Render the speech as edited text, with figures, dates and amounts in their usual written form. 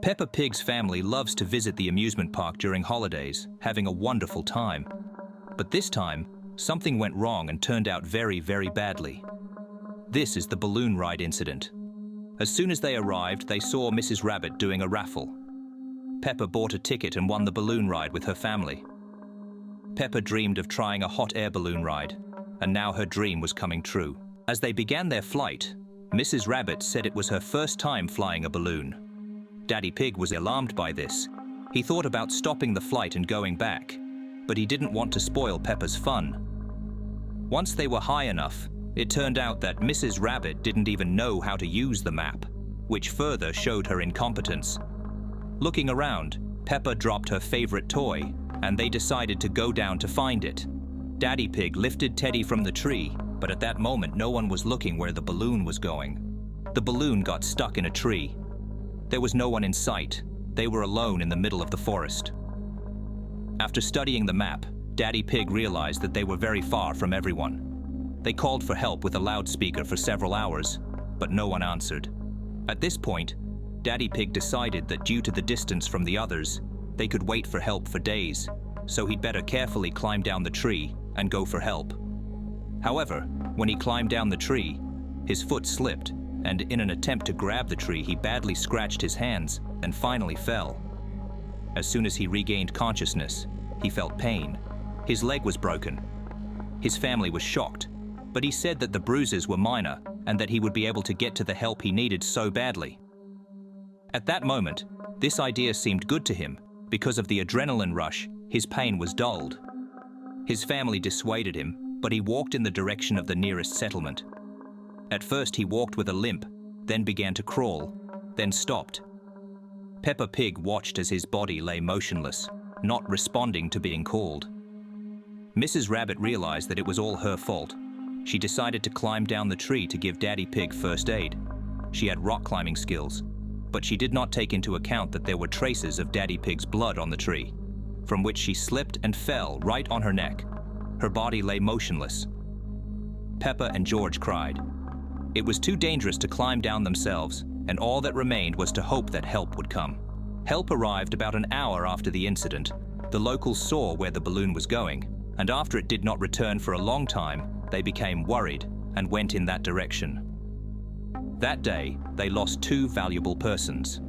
Peppa Pig's family loves to visit the amusement park during holidays, having a wonderful time. But this time, something went wrong and turned out very, very badly. This is the balloon ride incident. As soon as they arrived, they saw Mrs. Rabbit doing a raffle. Peppa bought a ticket and won the balloon ride with her family. Peppa dreamed of trying a hot air balloon ride, and now her dream was coming true. As they began their flight, Mrs. Rabbit said it was her first time flying a balloon. Daddy Pig was alarmed by this. He thought about stopping the flight and going back, but he didn't want to spoil Peppa's fun. Once they were high enough, it turned out that Mrs. Rabbit didn't even know how to use the map, which further showed her incompetence. Looking around, Peppa dropped her favorite toy, and they decided to go down to find it. Daddy Pig lifted Teddy from the tree, but at that moment no one was looking where the balloon was going. The balloon got stuck in a tree. There was no one in sight. They were alone in the middle of the forest. After studying the map, Daddy Pig realized that they were very far from everyone. They called for help with a loudspeaker for several hours, but no one answered. At this point, Daddy Pig decided that due to the distance from the others, they could wait for help for days, so he'd better carefully climb down the tree and go for help. However, when he climbed down the tree, his foot slipped, and in an attempt to grab the tree, he badly scratched his hands and finally fell. As soon as he regained consciousness, he felt pain. His leg was broken. His family was shocked, but he said that the bruises were minor and that he would be able to get to the help he needed so badly. At that moment, this idea seemed good to him. Because of the adrenaline rush, his pain was dulled. His family dissuaded him, but he walked in the direction of the nearest settlement. At first he walked with a limp, then began to crawl, then stopped. Peppa Pig watched as his body lay motionless, not responding to being called. Mrs. Rabbit realized that it was all her fault. She decided to climb down the tree to give Daddy Pig first aid. She had rock climbing skills, but she did not take into account that there were traces of Daddy Pig's blood on the tree, from which she slipped and fell right on her neck. Her body lay motionless. Peppa and George cried. It was too dangerous to climb down themselves, and all that remained was to hope that help would come. Help arrived about an hour after the incident. The locals saw where the balloon was going, and after it did not return for a long time, they became worried and went in that direction. That day, they lost two valuable persons.